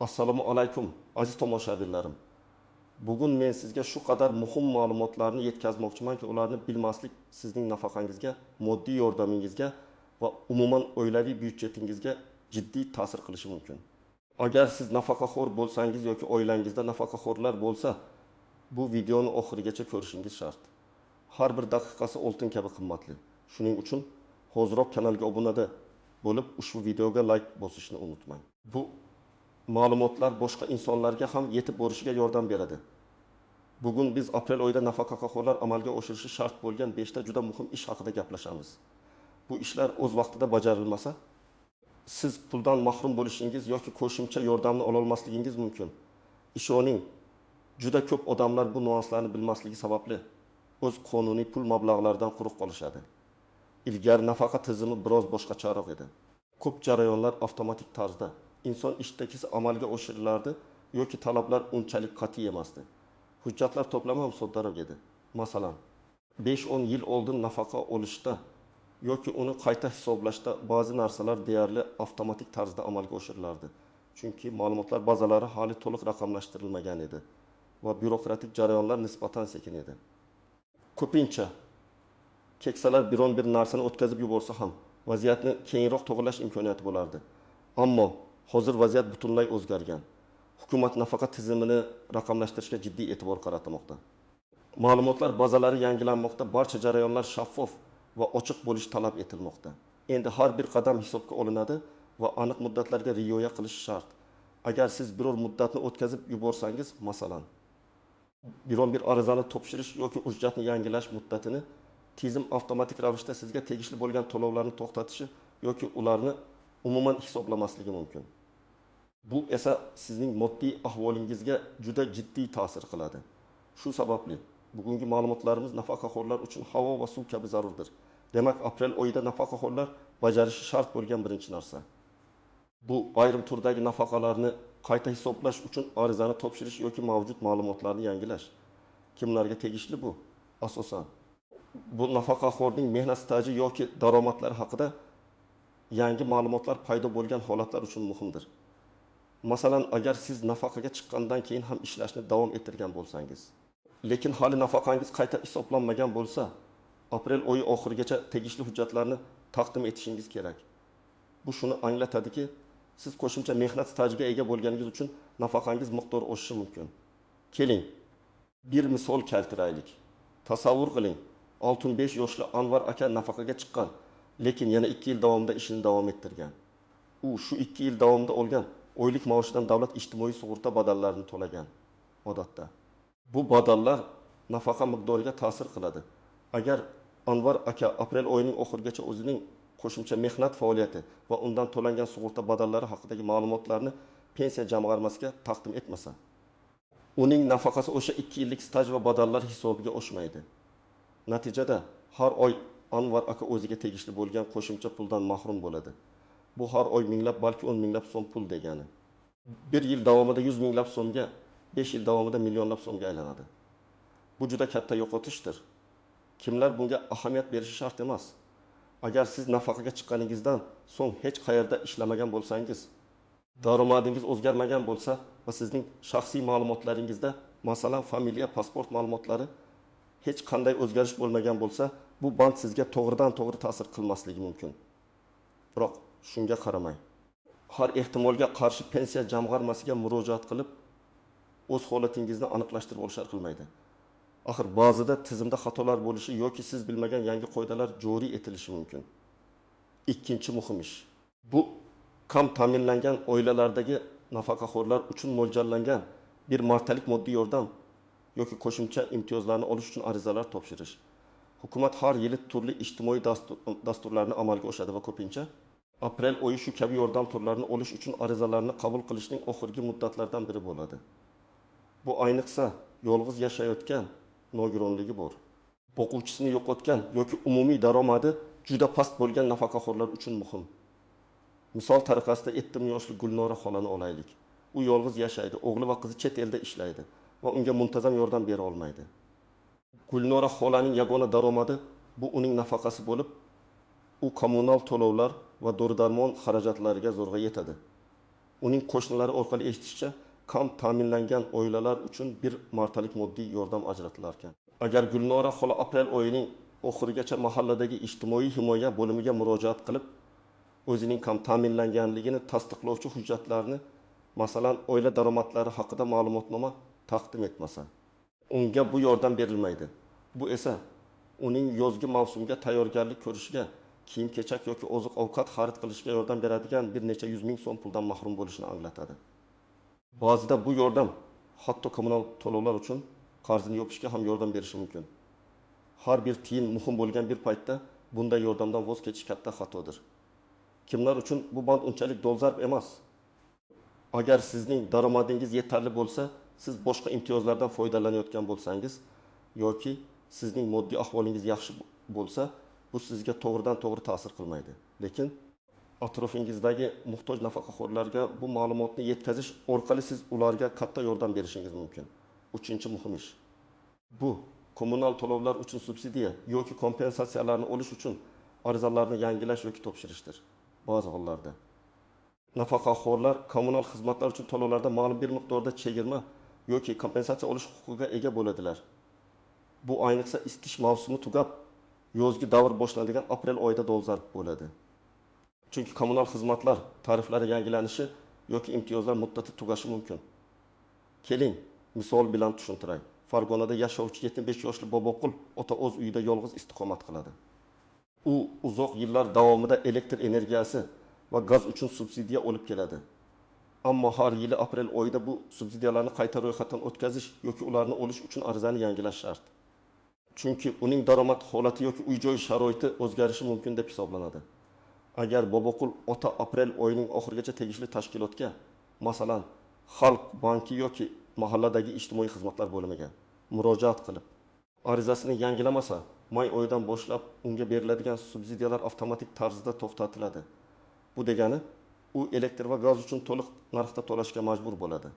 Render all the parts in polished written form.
Assalomu alaykum aziz tomoshabinlarim. Bugun men sizga shu qadar muhim ma'lumotlarni yetkazmoqchimanki, ularni bilmaslik sizning nafaqangizga, moddiy yordamingizga va umuman oilaviy byudjetingizga jiddiy ta'sir qilishi mumkin. Agar siz nafaqaxo'r bo'lsangiz yoki oilangizda nafaqaxo'rlar bo'lsa, bu videoni oxirigacha ko'rishingiz shart. Har bir daqiqasi oltin kabi qimmatli. Shuning uchun hoziroq kanalga obuna bo'lib, ushbu videoga like bosishni unutmang. Bu ma'lumotlar boshqa insonlarga ham yetib borishiga yordam beradi. Bugun biz aprel oyida nafaqaxo'rlar amalga oshirishi shart bo'lgan 5 ta juda muhim ish haqida gaplashamiz. Bu ishlar o'z vaqtida bajarilmasa, siz puldan mahrum bo'lishingiz yoki qo'shimcha yordamni ola olmasligingiz mumkin. Ishoning, juda ko'p odamlar bu nuanslarni bilmasligi sababli o'z qonuniy pul mablag'laridan quruq qolishadi. Ilgari nafaqa tizimi biroz boshqacharoq edi. Ko'p jarayonlar avtomatik tarzda inson ishtakisi amalga oshirilardi yoki talablar unchalik qat'iy emasdi. Hujjatlar to'plami ham soddaroq edi. Masalan, 5-10 yil oldin nafaqa olishda yoki uni qayta hisoblashda ba'zi narsalar deyarli avtomatik tarzda amalga oshirilardi. Chunki ma'lumotlar bazalari hali to'liq raqamlashtirilmagan edi va byurokratik jarayonlar nisbatan sekin edi. Ko'pincha keksalar biron bir narsani o'tkazib yuborsa ham vaziyatni keyinroq to'g'rilash imkoniyati bo'lardi. Ammo hozir vaziyat butunlay o'zgargan. Hukumat nafaqa tizimini raqamlashtirishga jiddiy e'tibor qaratmoqda. Ma'lumotlar bazalari yangilanmoqda, barcha jarayonlar shaffof va ochiq bo'lishi talab etilmoqda. Endi har bir qadam hisobga olinadi va aniq muddatlarga rioya qilish shart. Agar siz biror muddatni o'tkazib yuborsangiz, masalan, biron bir arizani topshirish yoki hujjatni yangilash muddatini tizim avtomatik ravishda sizga tegishli bo'lgan to'lovlarni to'xtatishi yoki ularni umuman hisoblamasligi mumkin. Bu esa sizning moddiy ahvolingizga juda jiddiy ta'sir qiladi. Shu sababli bugungi ma'lumotlarimiz nafaqaxo'rlar uchun havo va suv kabi zarurdir. Demak, aprel oyida nafaqaxo'rlar bajarishi shart bo'lgan birinchi narsa. Bu ayrim turdagi nafaqalarni qayta hisoblash uchun arizani topshirish yoki mavjud ma'lumotlarni yangilash. Kimlarga tegishli bu? Asosan bu nafaqaxo'rning mehnat staji yoki daromadlari haqida yangi ma'lumotlar paydo bo'lgan holatlar uchun muhimdir. Masalan, agar siz nafaqaga chiqqandan keyin ham ishlashni davom ettirgan bo'lsangiz, lekin hali nafaqangiz qayta hisoblanmagan bo'lsa, aprel oyi oxirigacha tegishli hujjatlarni taqdim etishingiz kerak. Bu shuni anglatadiki, siz qo'shimcha mehnat stajiga ega bo'lganingiz uchun nafaqangiz miqdori oshishi mumkin. Keling, bir misol keltiraylik. Tasavvur qiling, 65 yoshli Anvar aka nafaqaga chiqqan, lekin yana 2 yil davomida ishini davom ettirgan. U shu 2 yil davomida olgan oylik maoshidan davlat ijtimoiy sug'urta badallarini to'lagan. Odatda bu badallar nafaqa miqdoriga ta'sir qiladi. Agar Anvar aka aprel oyining oxirigacha o'zining qo'shimcha mehnat faoliyati va undan to'langan sug'urta badallari haqidagi ma'lumotlarni pensiya jamg'armasiga taqdim etmasa, uning nafaqasi o'sha 2 yillik staj va badallar hisobiga oshmaydi. Natijada har oy Anvar aka o'ziga tegishli bo'lgan qo'shimcha puldan mahrum bo'ladi. Bu har oy minglab, balki 10 minglab so'm pul degani. 1 yil davomida 100 minglab so'mga, 5 yil davomida millionlab so'mga aylanadi. Bu juda katta yo'qotishdir. Kimlar bunga ahamiyat berishi shart emas. Agar siz nafaqaga chiqqaningizdan so'ng hech qayerda ishlamagan bo'lsangiz, daromadingiz o'zgarmagan bo'lsa va sizning shaxsiy ma'lumotlaringizda, masalan, familiya, pasport ma'lumotlari hech qanday o'zgarish bo'lmagan bo'lsa, bu band sizga to'g'ridan-to'g'ri ta'sir qilmasligi mumkin. Biroq shunga qaramay, har ehtimolga qarshi pensiya jamg'armasiga murojaat qilib, o'z holatingizni aniqlashtirib olishar qilmaydi. Axir ba'zida tizimda xatolar bo'lishi yoki siz bilmagan yangi qoidalar joriy etilishi mumkin. Ikkinchi muhim ish. Bu kam ta'minlangan oilalardagi nafaqaxo'rlar uchun mo'ljallangan bir martalik moddiy yordam yoki qo'shimcha imtiyozlarni olish uchun arizalar topshirish. Hukumat har yili turli ijtimoiy dasturlarni amalga oshiradi va ko'pincha aprel oyi shu kabi yordam turlarini olish uchun arizalarni qabul qilishning oxirgi muddatlaridan biri bo'ladi. Bu ayniqsa yolg'iz yashayotgan, nogironligi bor, o'quvchisini yo'qotgan yoki umumiy daromadi juda past bo'lgan nafaqaxo'rlar uchun muhim. Misol tariqasida 7 yoshli Gulnora xolani olaylik. U yolg'iz yashaydi, o'g'li va qizi chet elda ishlaydi va unga muntazam yordam bera olmaydi. Gulnora xolaning yagona daromadi bu uning nafaqasi bo'lib, u kommunal to'lovlar va dori-darmon xarajatlariga zo'rg'a yetadi. uning qo'shnilari orqali eshitishicha, kam ta'minlangan oilalar uchun bir martalik moddiy yordam ajratilar ekan. Agar Gulnora xola aprel oyining oxirigacha mahalladagi ijtimoiy himoya bo'limiga murojaat qilib, o'zining kam ta'minlanganligini tasdiqlovchi hujjatlarni, masalan, oila daromadlari haqida ma'lumotnoma taqdim etmasa, unga bu yordam berilmaydi. Bu esa uning yozgi mavsumga tayyorgarlik ko'rishiga, kiyim-kechak yoki oziq-ovqat xarid qilishga yordam beradigan bir necha 100 ming so'm puldan mahrum bo'lishini anglatadi. Ba'zida bu yordam hatto kommunal to'lovlar uchun qarzini yopishga ham yordam berishi mumkin. Har bir tiyin muhim bo'lgan bir paytda bunday yordamdan voz kechish katta xatodir. Kimlar uchun bu band unchalik dolzarb emas. Agar sizning daromadingiz yetarli bo'lsa, siz boshqa imtiyozlardan foydalanayotgan bo'lsangiz yoki sizning moddiy ahvolingiz yaxshi bo'lsa, bu sizga to'g'ridan-to'g'ri ta'sir qilmaydi. Lekin atrofingizdagi muhtoj nafaqaxo'rlarga bu ma'lumotni yetkazish orqali siz ularga katta yordam berishingiz mumkin. Uchinchi muhim ish. Bu kommunal to'lovlar uchun subsidiya yoki kompensatsiyalarni olish uchun arizalarni yangilash yoki topshirishdir. Ba'zi hollarda nafaqaxo'rlar kommunal xizmatlar uchun to'lovlarda ma'lum bir miqdorda chegirma yoki kompensatsiya olish huquqiga ega bo'ladilar. Bu ayniqsa isitish mavsumi tugab, yozgi davr boshlanadigan aprel oyida dolzarb bo'ladi. Chunki kommunal xizmatlar tariflari yangilanishi yoki imtiyozlar muddati tugashi mumkin. Keling, misol bilan tushuntiray. Farg'onada yashovchi 75 yoshli Boboqul ota o'z uyida yolg'iz istiqomat qiladi. U uzoq yillar davomida elektr energiyasi va gaz uchun subsidiya olib keladi. Ammo har yili aprel oyida bu subsidiyalarni qayta ro'yxatdan o'tkazish yoki ularni olish uchun arizani yangilash shart. Chunki uning daromad holati yoki uy-joy sharoiti o'zgarishi mumkin deb hisoblanadi. Agar Boboqul ota aprel oyining oxirigacha tegishli tashkilotga, masalan, Xalq banki yoki mahalladagi ijtimoiy xizmatlar bo'limiga murojaat qilib, arizasini yangilamasa, may oyidan boshlab unga beriladigan subsidiyalar avtomatik tarzda to'xtatiladi. Bu degani, u elektr va gaz uchun to'liq narxda to'lashga majbur bo'ladi.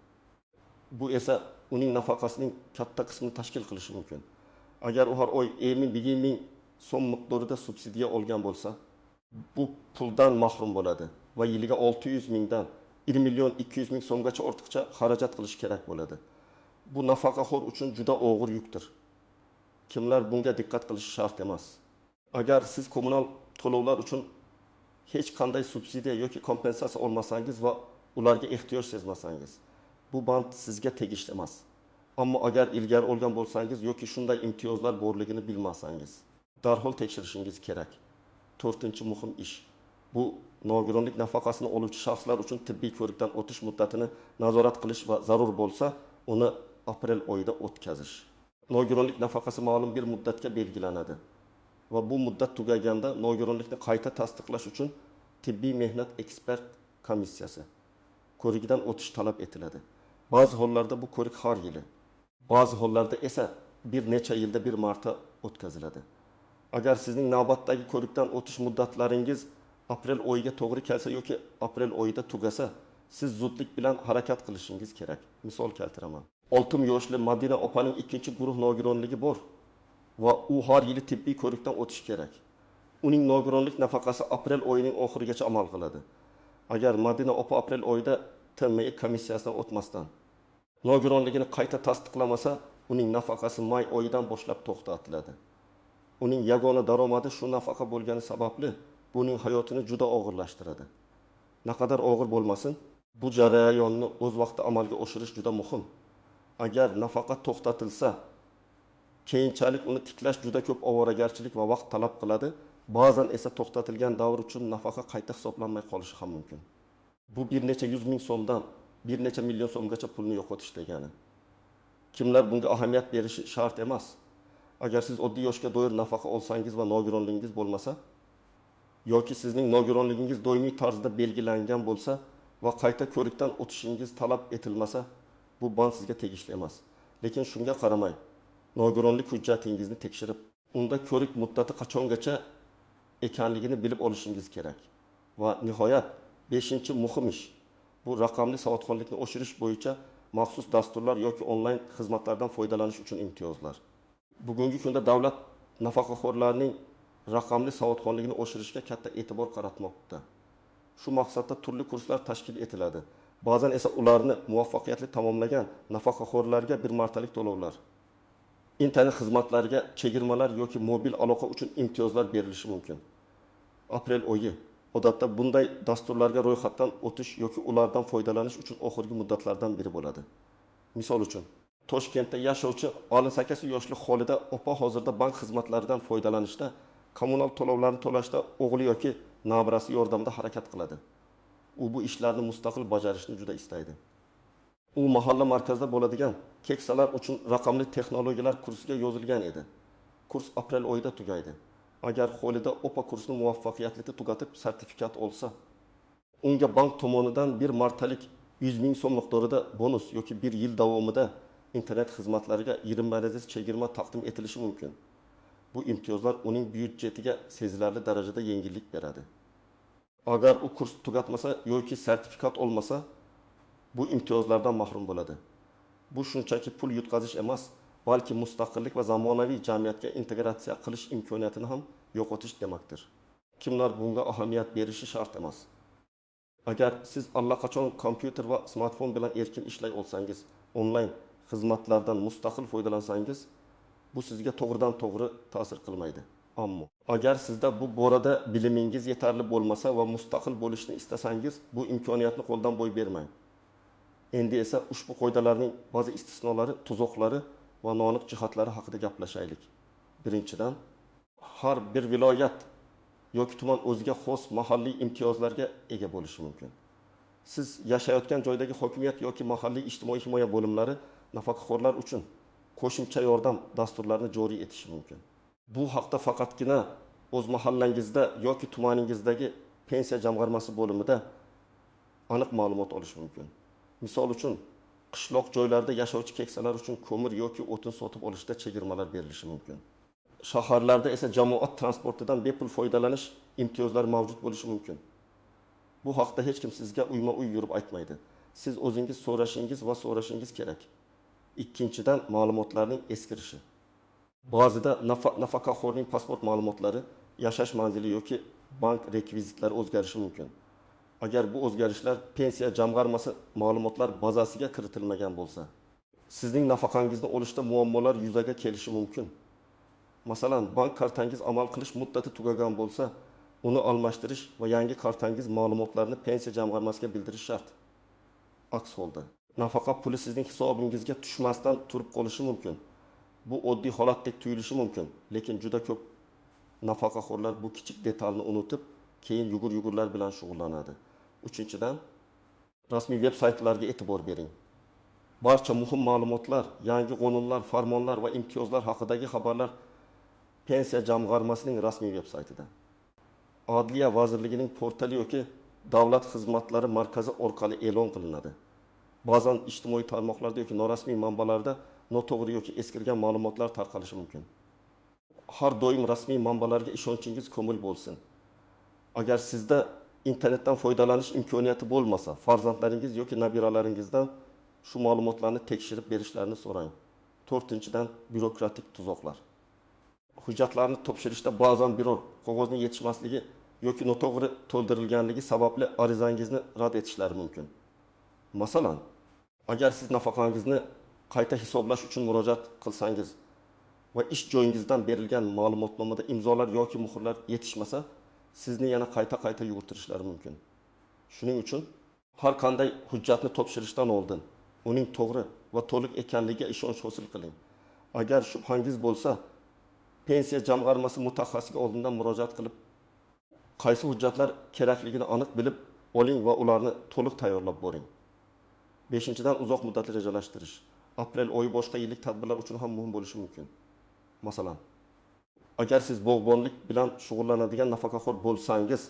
Bu esa uning nafaqasining katta qismini tashkil qilishi mumkin. Agar u har oy 50 ming so'm miqdorida subsidiya olgan bo'lsa, bu puldan mahrum bo'ladi va yiliga 600 mingdan 1 million 200 ming so'mgacha ortiqcha xarajat qilish kerak bo'ladi. Bu nafaqaxo'r uchun juda og'ir yukdir. Kimlar bunga diqqat qilishi shart emas. Agar siz kommunal to'lovlar uchun hech qanday subsidiya yoki kompensatsiya olmasangiz va ularga ehtiyoj sezmasangiz, bu band sizga tegishli emas. Ammo agar ilgari olgan bo'lsangiz yoki shunday imtiyozlar borligini bilmasangiz, darhol tekshirishingiz kerak. 4-muhim ish. Bu nogironlik nafaqasini oluvchi shaxslar uchun tibbiy ko'rikdan o'tish muddatini nazorat qilish va zarur bo'lsa, uni aprel oyida o'tkazish. Nogironlik nafaqasi ma'lum bir muddatga belgilanadi va bu muddat tugaganda nogironlikni qayta tasdiqlash uchun tibbiy mehnat ekspert komissiyasi ko'rigidan o'tish talab etiladi. Ba'zi hollarda bu ko'rik har yili, ba'zi hollarda esa bir necha yilda bir marta o'tkaziladi. Agar sizning navbatdagi ko'rikdan o'tish muddatlaringiz aprel oyiga to'g'ri kelsa yoki aprel oyida tugasa, siz zudlik bilan harakat qilishingiz kerak. Misol keltiraman. 6 yoshli Madina opaning ikkinchi guruh nogironligi bor va u har yili tibbiy ko'rikdan o'tishi kerak. Uning nogironlik nafaqasi aprel oyining oxirigacha amal qiladi. Agar Madina opa aprel oyida TMI komissiyasidan o'tmasdan nogironligini qayta tasdiqlamasa, uning nafaqasi may oyidan boshlab to'xtatiladi. Uning yagona daromadi shu nafaqa bo'lgani sababli buning hayotini juda og'irlashtiradi. Naqadar og'ir bo'lmasin, bu jarayonni o'z vaqtida amalga oshirish juda muhim. Agar nafaqa to'xtatilsa, keyinchalik uni tiklash juda ko'p ovoragarchilik va vaqt talab qiladi. Ba'zan esa to'xtatilgan davr uchun nafaqa qayta hisoblanmay qolishi ham mumkin. Bu bir necha 100 ming so'mdan bir necha million so'mgacha pulni yo'qotish degani. Kimlar bunga ahamiyat berishi shart emas. Agar siz oddiy yoshga doir nafaqa olsangiz va nogironligingiz bo'lmasa, yoki sizning nogironligingiz doimiy tarzda belgilangan bo'lsa va qayta ko'rikdan o'tishingiz talab etilmasa, bu band sizga tegishli emas. Lekin shunga qaramay, nogironlik hujjatingizni tekshirib, unda ko'rik muddati qachongacha ekanligini bilib olishingiz kerak. Va nihoyat 5-muhim ish. Bu raqamli savodxonlikni oshirish bo'yicha maxsus dasturlar yoki onlayn xizmatlardan foydalanish uchun imtiyozlar. Bugungi kunda davlat nafaqaxo'rlarning raqamli savodxonligini oshirishga katta e'tibor qaratmoqda. Shu maqsadda turli kurslar tashkil etiladi. Ba'zan esa ularni muvaffaqiyatli tamomlagan nafaqaxo'rlarga bir martalik to'lovlar, internet xizmatlariga chegirmalar yoki mobil aloqa uchun imtiyozlar berilishi mumkin. Aprel oyi odatda bunday dasturlarga ro'yxatdan o'tish yoki ulardan foydalanish uchun oxirgi muddatlardan biri bo'ladi. Misol uchun, Toshkentda yashovchi 18 yoshli Xolida opa hozirda bank xizmatlaridan foydalanishda, kommunal to'lovlarni to'lashda o'g'li yoki nabirasi yordamida harakat qiladi. U bu ishlarni mustaqil bajarishni juda istaydi. U mahalla markazida bo'ladigan keksalar uchun raqamli texnologiyalar kursiga yozilgan edi. Kurs aprel oyida tugaydi. Agar Xolida opa kursni muvaffaqiyatli tugatib sertifikat olsa, unga bank tomonidan bir martalik 100 ming so'm miqdorida bonus yoki bir yil davomida internet xizmatlariga 20% chegirma taqdim etilishi mumkin. Bu imtiyozlar uning byudjetiga sezilarli darajada yengillik beradi. Agar u kurs tugatmasa yoki sertifikat olmasa, bu imtiyozlardan mahrum bo'ladi. Bu shunchaki pul yutqazish emas, balki mustaqillik va zamonaviy jamiyatga integratsiya qilish imkoniyatini ham yo'qotish demakdir. Kimlar bunga ahamiyat berishi shart emas. Agar siz allaqachon kompyuter va smartfon bilan erkin ishlay olsangiz, onlayn xizmatlardan mustaqil foydalansangiz, bu sizga to'g'ridan-to'g'ri ta'sir qilmaydi. Ammo agar sizda bu borada bilimingiz yetarli bo'lmasa va mustaqil bo'lishni istasangiz, bu imkoniyatni qo'ldan boy bermang. Endi esa ushbu qoidalarning ba'zi istisnolari, tuzoqlari va noaniq jihatlari haqida gaplashaylik. Birinchidan, har bir viloyat yoki tuman o'ziga xos mahalliy imtiyozlarga ega bo'lishi mumkin. Siz yashayotgan joydagi hokimiyat yoki mahalliy ijtimoiy himoya bo'limlari nafaqaxo'rlar uchun qo'shimcha yordam dasturlarini joriy etishi mumkin. Bu haqda faqatgina o'z mahallangizda yoki tumaningizdagi pensiya jamg'armasi bo'limida aniq ma'lumot olish mumkin. Misol uchun, qishloq joylarda yashovchi keksalar uchun ko'mir yoki o'tin sotib olishda chegirmalar berilishi mumkin. Shaharlarda esa jamoat transportidan bepul foydalanish imtiyozlari mavjud bo'lishi mumkin. Bu haqda hech kim sizga uyma-uy yurib aytmaydi. Siz o'zingiz so'rashingiz kerak. Ikkinchidan, ma'lumotlarning eskirishi. Ba'zida nafaqaxo'rning pasport ma'lumotlari, yashash manzili yoki bank rekvizitlari o'zgarishi mumkin. Agar bu o'zgarishlar pensiya jamg'armasi ma'lumotlar bazasiga kiritilmagan bo'lsa, sizning nafaqangizni olishda muammolar yuzaga kelishi mumkin. Masalan, bank kartangiz amal qilish muddati tugagan bo'lsa, uni almashtirish va yangi kartangiz ma'lumotlarini pensiya jamg'armasiga bildirish shart. Aks holda, nafaqa puli sizning hisobingizga tushmasdan turib qolishi mumkin. Bu oddiy holatdek tuyulishi mumkin, lekin juda ko'p nafaqaxo'rlar bu kichik detalni unutib, keyin yugur-yugurlar bilan shug'ullanadi. Uchinchidan, rasmiy veb-saytlarga e'tibor bering. Barcha muhim ma'lumotlar, yangi qonunlar, farmonlar va imtiyozlar haqidagi xabarlar pensiya jamg'armasining rasmiy veb-saytida. Adliya vazirligining portali yoki davlat xizmatlari markazi orqali e'lon qilinadi. Ba'zan ijtimoiy tarmoqlarda yoki norasmiy manbalarda noto'g'ri yoki eskirgan ma'lumotlar tarqalishi mumkin. Har doim rasmiy manbalarga ishonchingiz komil bo'lsin. Agar sizda internetdan foydalanish imkoniyati bo'lmasa, farzandlaringiz yoki nabiralaringizdan shu ma'lumotlarni tekshirib berishlarini so'rang. To'rtinchidan, byurokratik tuzoqlar. Hujjatlarni topshirishda ba'zan biror qog'ozning yetishmasligi yoki noto'g'ri to'ldirilganligi sababli arizangizni rad etishlari mumkin. Masalan, agar siz nafaqangizni qayta hisoblash uchun murojaat qilsangiz va ish joyingizdan berilgan ma'lumotnomada imzolar yoki muhrlar yetishmasa, sizni yana qayta yugurtirishlari mumkin. Shuning uchun har qanday hujjatni topshirishdan oldin uning to'g'ri va to'liq ekanligiga ishonch hosil qiling. Agar shubhangiz bo'lsa, pensiya jamg'armasi mutaxassisiga oldindan murojaat qilib, qaysi hujjatlar kerakligini aniq bilib oling va ularni to'liq tayyorlab boring. 5-dan, uzoq muddatli rejalashtirish. Aprel oyi boshqa yillik tadbirlar uchun ham muhim bo'lishi mumkin. Masalan, agar siz bog'bonlik bilan shug'ullanadigan nafaqaxo'r bo'lsangiz,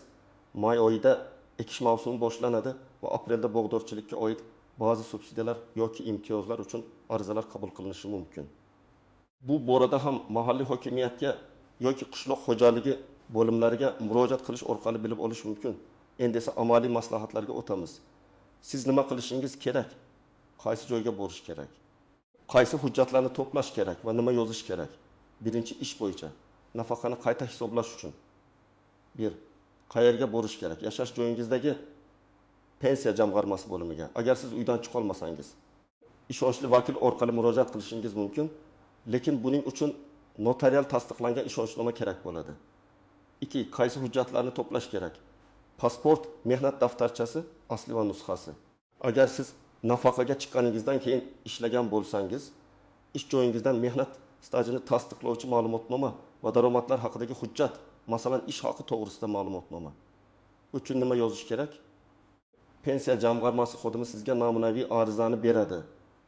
may oyida ekish mavsumi boshlanadi va aprelda bog'dorchilikka oid ba'zi subsidiyalar yoki imtiyozlar uchun arizalar qabul qilinishi mumkin. Bu borada ham mahalliy hokimiyatga yoki qishloq xo'jaligi bo'limlariga murojaat qilish orqali bilib olish mumkin. Endi esa amaliy maslahatlarga o'tamiz. Siz nima qilishingiz kerak? Qaysi joyga borish kerak? Qaysi hujjatlarni to'plash kerak va nima yozish kerak? Birinchi ish bo'yicha nafaqani qayta hisoblash uchun 1. Qayerga borish kerak? Yashash joyingizdagi pensiya jamg'armasi bo'limiga. Agar siz uydan chiqa olmasangiz, ishonchli vakil orqali murojaat qilishingiz mumkin, lekin buning uchun notarial tasdiqlangan ishonchnoma kerak bo'ladi. 2. Qaysi hujjatlarni to'plash kerak? Pasport, mehnat daftarchasi, asli va nusxasi. Agar siz nafaqaga chiqqaningizdan keyin ishlagan bo'lsangiz, ish joyingizdan mehnat stajini tasdiqlovchi ma'lumotnoma va daromadlar haqidagi hujjat, masalan, ish haqi to'g'risida ma'lumotnoma. Uchun nima yozish kerak? Pensiya jamg'armasi xodimi sizga namunaviy arizani beradi.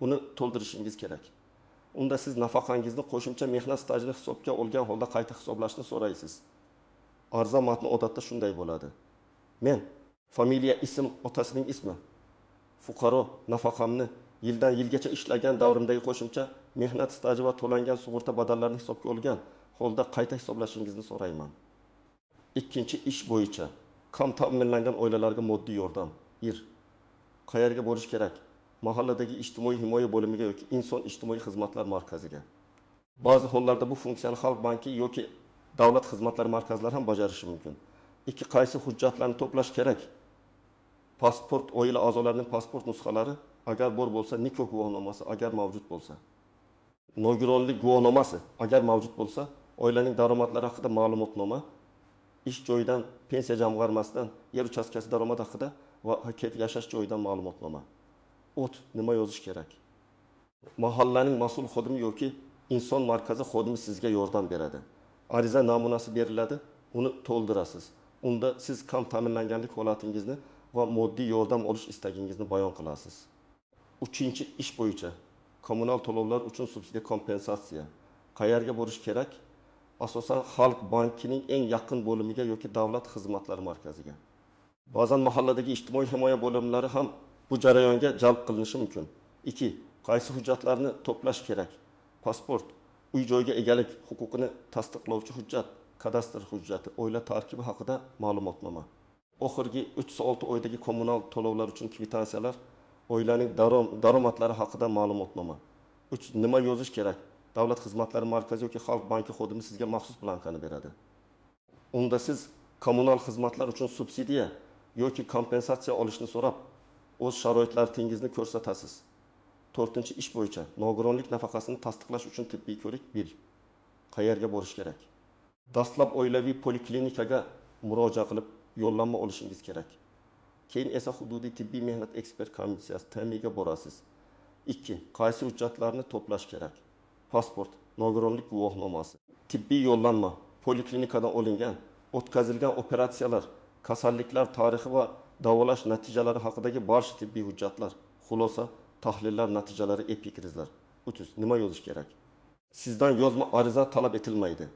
Uni to'ldirishingiz kerak. Unda siz nafaqangizni qo'shimcha mehnat stajini hisobga olgan holda qayta hisoblashni so'raysiz. Ariza matni odatda shunday bo'ladi. Men familiya, ism, otasining ismi, fuqaro nafaqamni yildan yilgacha ishlagan davrimdagi qo'shimcha mehnat staji va to'langan sug'urta badallarini hisobga olgan holda qayta hisoblashingizni so'rayman. Ikkinchi ish bo'yicha kam ta'minlangan oilalarga moddiy yordam. 1. Qayerga borish kerak? Mahalladagi ijtimoiy himoya bo'limiga yoki inson ijtimoiy xizmatlar markaziga. Ba'zi hollarda bu funksiyani Xalq banki yoki davlat xizmatlari markazlari ham bajarishi mumkin. 2. Qaysi hujjatlarni to'plash kerak? Pasport, oila a'zolarining pasport nusxalari, agar bor bo'lsa, nikoh guvohnomasi, agar mavjud bo'lsa. Nogironlik guvohnomasi, agar mavjud bo'lsa, oilaning daromadlari haqida ma'lumotnoma, ish joyidan, pensiya jamg'armasidan, yer uchastkasi daromad haqida va yashash joyidan ma'lumotnoma. Nima yozish kerak? Mahallaning mas'ul xodimi yoki inson markazi xodimi sizga yordam beradi. Ariza namunasi beriladi, uni to'ldirasiz. Unda siz kam ta'minlanganlik holatingizni va moddiy yordam olish istagingizni bayon qilasiz. 3. Ish bo'yicha kommunal to'lovlar uchun subsidiya kompensatsiya. Qayerga borish kerak? Asosan Xalq bankining eng yaqin bo'limiga yoki davlat xizmatlari markaziga. Ba'zan mahalladagi ijtimoiy himoya bo'limlari ham bu jarayonga jalb qilinishi mumkin. 2. Qaysi hujjatlarni to'plash kerak? Pasport, uy joyga egalik huquqini tasdiqlovchi hujjat, kadastr hujjati, oila tarkibi haqida ma'lumotnoma. Oxirgi 3-6 oydagi kommunal to'lovlar uchun kvitansiyalar, oilaning daromadlari haqida ma'lumotnoma. 3. Nima yozish kerak? Davlat xizmatlari markazi yoki Xalq banki xodimi sizga maxsus blankani beradi. Unda siz kommunal xizmatlar uchun subsidiya yoki kompensatsiya olishni so'rab, o'z sharoitlaringizni ko'rsatasiz. 4. Ish bo'yicha nogironlik nafaqasini tasdiqlash uchun tibbiy ko'rik 1. Qayerga borish kerak? Dastlab oilaviy poliklinikaga murojaat qilib yo'llanma olishingiz kerak. Keyin esa hududiy tibbiy mehnat ekspert komissiyasi TMIga borasiz. 2. Qaysi hujjatlarni to'plash kerak? Pasport, nogironlik guvohnomasi, tibbiy yo'llanma, poliklinikadan olingan, o'tkazilgan operatsiyalar, kasalliklar tarixi va davolash natijalari haqidagi barcha tibbiy hujjatlar, xulosa, tahlillar natijalari, epikrizlar. 3. Nima yozish kerak? Sizdan yozma ariza talab etilmaydi.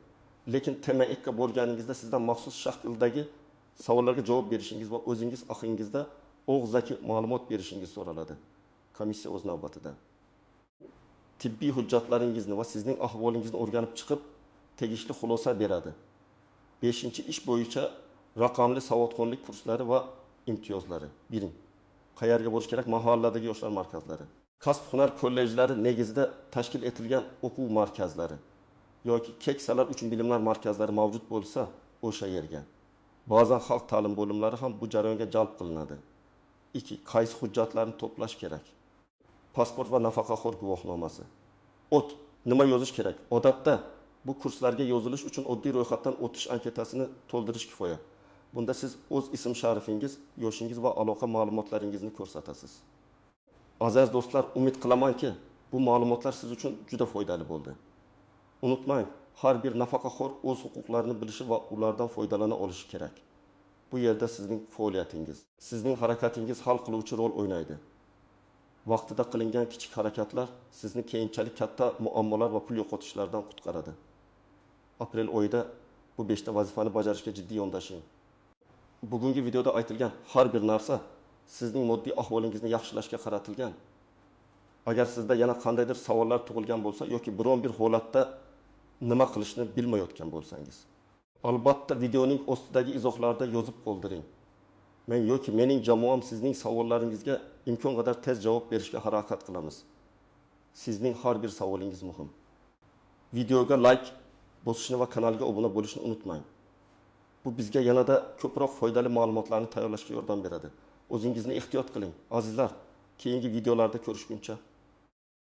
Lekin TMIga borganingizda sizdan maxsus shakldagi savollarga javob berishingiz va o'zingiz haqingizda og'zaki ma'lumot berishingiz so'raladi. Komissiya o'z navbatida tibbiy hujjatlaringizni va sizning ahvolingizni o'rganib chiqib, tegishli xulosa beradi. 5. Ish bo'yicha raqamli savodxonlik kurslari va imtiyozlari. 1. Qayerga borish kerak? Mahalladagi yoshlar markazlari, kasb-hunar kollejlari negizida tashkil etilgan o'quv markazlari yoki keksalar uchun bilimlar markazlari mavjud bo'lsa, o'sha yerga. Ba'zan xalq ta'lim bo'limlari ham bu jarayonga jalb qilinadi. 2. Qaysi hujjatlarni to'plash kerak? Pasport va nafaqaxo'r guvohnomasi. Nima yozish kerak? Odatda bu kurslarga yozilish uchun oddiy ro'yxatdan o'tish anketasini to'ldirish kifoya. Bunda siz o'z ism sharifingiz, yoshingiz va aloqa ma'lumotlaringizni ko'rsatasiz. Aziz do'stlar, umid qilamanki, bu ma'lumotlar siz uchun juda foydali bo'ldi. Unutmang, har bir nafaqaxo'r o'z huquqlarini bilishi va ulardan foydalana olishi kerak. Bu yerda sizning faoliyatingiz, sizning harakatingiz hal qiluvchi rol o'ynaydi. Vaqtida qilingan kichik harakatlar sizni keyinchalik katta muammolar va pul yo'qotishlardan qutqaradi. Aprel oyida bu 5 ta vazifani bajarishga jiddiy yondashing. Bugungi videoda aytilgan har bir narsa sizning moddiy ahvolingizni yaxshilashga qaratilgan. Agar sizda yana qandaydir savollar tug'ilgan bo'lsa yoki biron bir holatda nima qilishni bilmayotgan bo'lsangiz, albatta videoning ostidagi izohlarda yozib qoldiring. Men yoki mening jamoam sizning savollaringizga imkon qadar tez javob berishga harakat qilamiz. Sizning har bir savolingiz muhim. Videoga like bosishni va kanalga obuna bo'lishni unutmang. Bu bizga yanada ko'proq foydali ma'lumotlarni tayyorlashga yordam beradi. O'zingizni ehtiyot qiling. Azizlar, keyingi videolarda ko'rishguncha